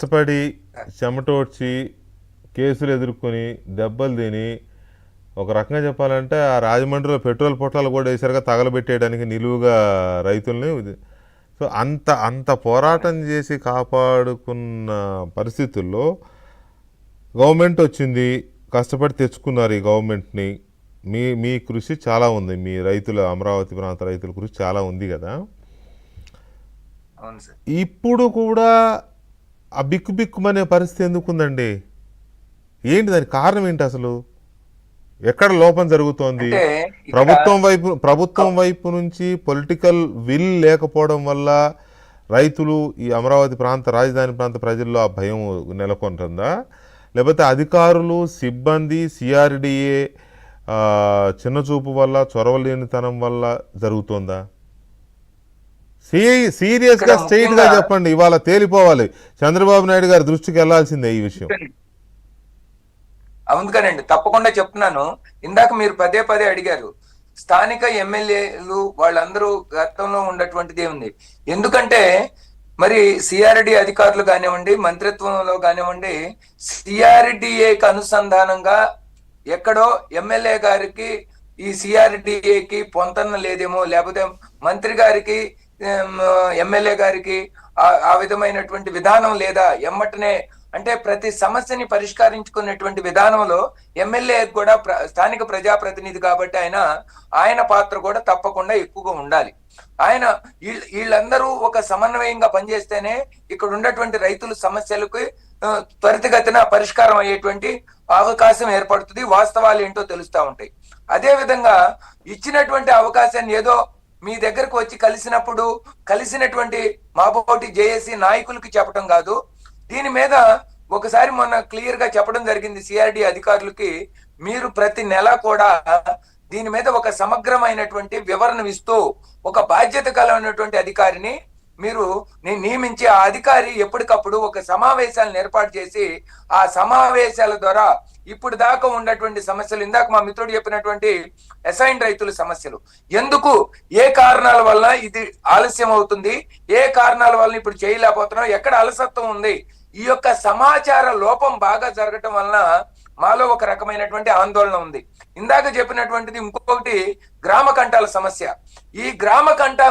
కష్టపడి చెమటోడ్చి కేసులు ఎదుర్కొని దెబ్బలు తిని ఒక రకంగా చెప్పాలంటే ఆ రాజమండ్రిలో పెట్రోల్ పొట్లాలు కూడా వేసారుగా తగలబెట్టేయడానికి నిలువుగా రైతుల్ని. సో అంత అంత పోరాటం చేసి కాపాడుకున్న పరిస్థితుల్లో గవర్నమెంట్ వచ్చింది, కష్టపడి తెచ్చుకున్నారు ఈ గవర్నమెంట్ని. మీ మీ కృషి చాలా ఉంది, మీ రైతుల అమరావతి ప్రాంత రైతుల కృషి చాలా ఉంది కదా. అవును సార్. ఇప్పుడు కూడా ఆ బిక్కుబిక్కుమనే పరిస్థితి ఎందుకుందండి? ఏంటి దానికి కారణం ఏంటి అసలు? ఎక్కడ లోపం జరుగుతోంది? అంటే ఇక్కడ ప్రభుత్వం గ- వైపు నుంచి పొలిటికల్ విల్ లేకపోవడం వల్ల రైతులు ఈ అమరావతి ప్రాంత రాజధాని ప్రాంత ప్రజల్లో ఆ భయం నెలకొంటుందా, లేకపోతే అధికారులు సిబ్బంది సిఆర్డిఏ చిన్నచూపు వల్ల చొరవలేనితనం వల్ల జరుగుతోందా? ఇక్కడ సీరియస్గా స్ట్రైట్గా ముఖ్యంగా చెప్పండి, ఇవాళ తేలిపోవాలి. చంద్రబాబు నాయుడు గారి దృష్టికి వెళ్లాల్సిందే ఈ విషయం. అందుకనండి తప్పకుండా చెప్తున్నాను. ఇందాక మీరు పదే పదే అడిగారు, స్థానిక ఎమ్మెల్యేలు వాళ్ళందరూ గతంలో ఉన్నటువంటిది ఏముంది. ఎందుకంటే మరి సిఆర్డి అధికారులు కానివ్వండి, మంత్రిత్వంలో కానివ్వండి, సిఆర్డిఏకి అనుసంధానంగా ఎక్కడో ఎమ్మెల్యే గారికి ఈ సిఆర్డిఏకి పొంతన లేదేమో, లేకపోతే మంత్రి గారికి ఎమ్మెల్యే గారికి ఆ విధమైనటువంటి విధానం లేదా, ఎమ్మటనే అంటే ప్రతి సమస్యని పరిష్కరించుకునేటువంటి విధానంలో ఎమ్మెల్యే కూడా స్థానిక ప్రజాప్రతినిధి కాబట్టి ఆయన పాత్ర కూడా తప్పకుండా ఎక్కువగా ఉండాలి. ఆయన వీళ్ళందరూ ఒక సమన్వయంగా పనిచేస్తేనే ఇక్కడ ఉన్నటువంటి రైతుల సమస్యలకు త్వరితగతిన పరిష్కారం అయ్యేటువంటి అవకాశం ఏర్పడుతుంది, వాస్తవాలు ఏంటో తెలుస్తూ ఉంటాయి. అదే విధంగా ఇచ్చినటువంటి అవకాశాన్ని ఏదో మీ దగ్గరకు వచ్చి కలిసినటువంటి మాబోటి జేఏసీ నాయకులకి చెప్పడం కాదు, దీని మీద ఒకసారి మొన్న క్లియర్ గా చెప్పడం జరిగింది సిఆర్డి అధికారులకి. మీరు ప్రతి నెల కూడా దీని మీద ఒక సమగ్రమైనటువంటి వివరణ ఇస్తూ ఒక బాధ్యత కలిగినటువంటి అధికారిని మీరు నియమించి, ఆ అధికారి ఎప్పటికప్పుడు ఒక సమావేశాలను ఏర్పాటు చేసి ఆ సమావేశాల ద్వారా ఇప్పుడు దాకా ఉన్నటువంటి సమస్యలు, ఇందాక మా మిత్రుడు చెప్పినటువంటి అసైన్ రైతుల సమస్యలు, ఎందుకు ఏ కారణాల వల్ల ఇది ఆలస్యం అవుతుంది, ఏ కారణాల వల్ల ఇప్పుడు చేయలేకపోతున్నాం, ఎక్కడ అలసత్వం ఉంది, ఈ యొక్క సమాచార లోపం బాగా జరగటం వలన మాలో ఒక రకమైనటువంటి ఆందోళన ఉంది. ఇందాక చెప్పినటువంటిది ఇంకొకటి గ్రామ కంటాల సమస్య. ఈ గ్రామ కంటాల